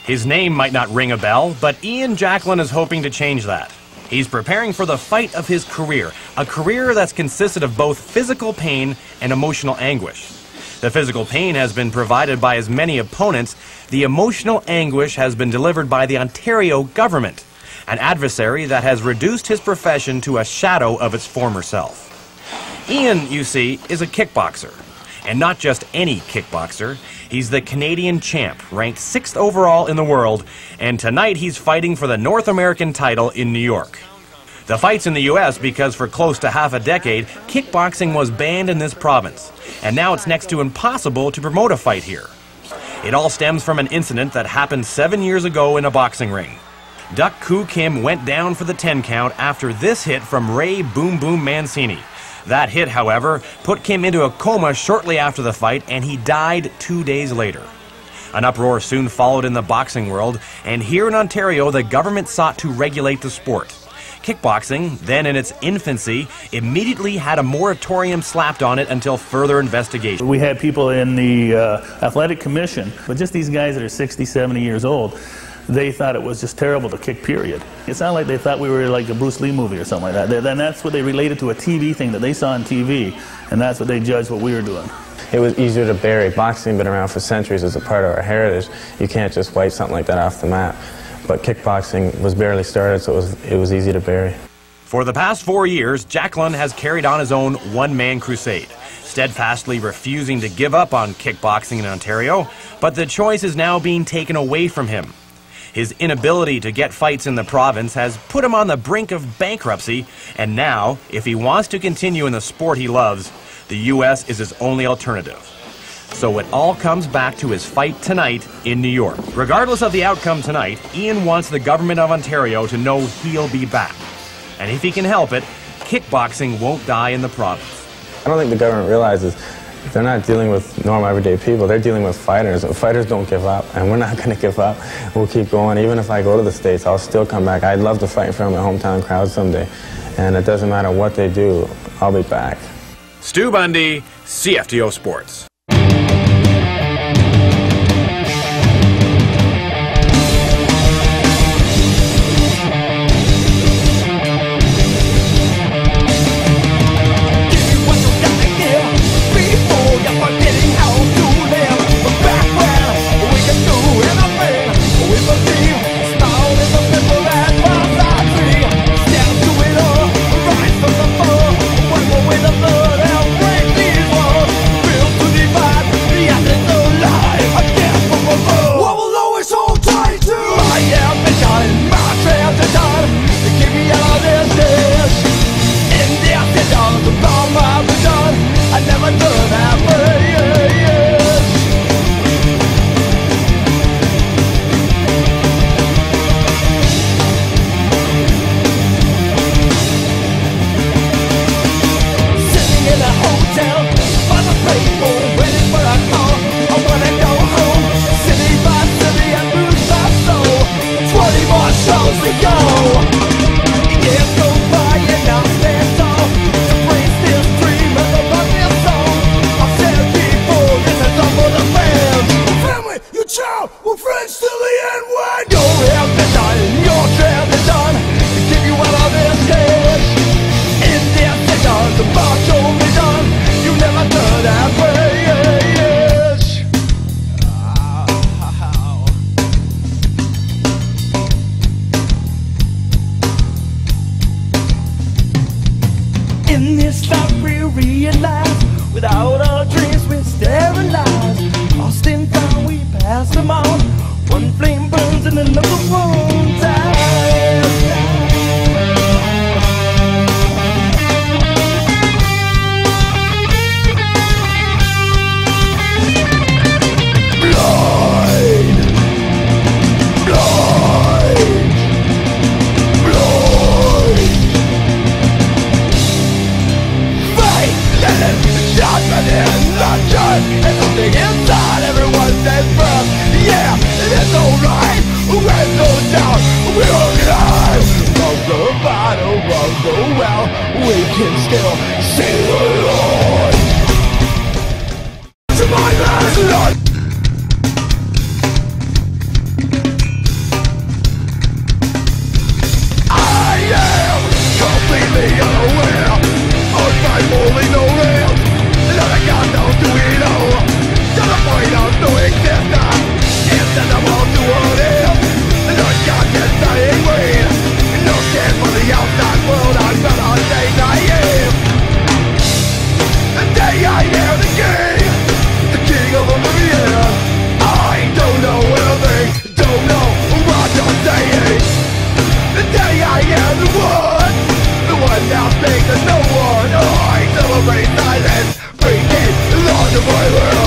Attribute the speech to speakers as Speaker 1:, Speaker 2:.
Speaker 1: His name might not ring a bell, but Ian Jacklin is hoping to change that. He's preparing for the fight of his career, a career that's consisted of both physical pain and emotional anguish. The physical pain has been provided by his many opponents. The emotional anguish has been delivered by the Ontario government, an adversary that has reduced his profession to a shadow of its former self. Ian, you see, is a kickboxer. And not just any kickboxer. He's the Canadian champ, ranked 6th overall in the world, and tonight he's fighting for the North American title in New York. The fight's in the U.S. because for close to half a decade, kickboxing was banned in this province, and now it's next to impossible to promote a fight here. It all stems from an incident that happened 7 years ago in a boxing ring. Duck Koo Kim went down for the 10 count after this hit from Ray Boom Boom Mancini. That hit, however, put Kim into a coma shortly after the fight, and he died 2 days later. An uproar soon followed in the boxing world, and here in Ontario, the government sought to regulate the sport. Kickboxing, then in its infancy, immediately had a moratorium slapped on it until further investigation.
Speaker 2: We had people in the athletic commission, but just these guys that are 60, 70 years old, they thought it was just terrible to kick, period. It's not like they thought we were like a Bruce Lee movie or something like that. Then that's what they related to, a TV thing that they saw on TV, and that's what they judged what we were doing.
Speaker 3: It was easier to bury. Boxing been around for centuries as a part of our heritage. You can't just wipe something like that off the map. But kickboxing was barely started, so it was easy to bury.
Speaker 1: For the past 4 years, Jacklin has carried on his own one-man crusade, steadfastly refusing to give up on kickboxing in Ontario, but the choice is now being taken away from him. His inability to get fights in the province has put him on the brink of bankruptcy, and now, if he wants to continue in the sport he loves, the U.S. is his only alternative. So it all comes back to his fight tonight in New York. Regardless of the outcome tonight, Ian wants the government of Ontario to know he'll be back. And if he can help it, kickboxing won't die in the province.
Speaker 3: I don't think the government realizes they're not dealing with normal everyday people. They're dealing with fighters. Fighters don't give up, and we're not going to give up. We'll keep going. Even if I go to the States, I'll still come back. I'd love to fight in front of my hometown crowd someday. And it doesn't matter what they do, I'll be back.
Speaker 1: Stu Bundy, CFTO Sports.
Speaker 4: In this life we realize, without our dreams we're sterilized. Lost in time we pass them on. One flame burns and another one dies. And something inside everyone's dead breath. Yeah, it's alright, there's no doubt. We're alive. From the bottom of the well, we can still see the light. To my last life. am the one. The one now speaks, there's no one. I celebrate silence, breaking on the violence.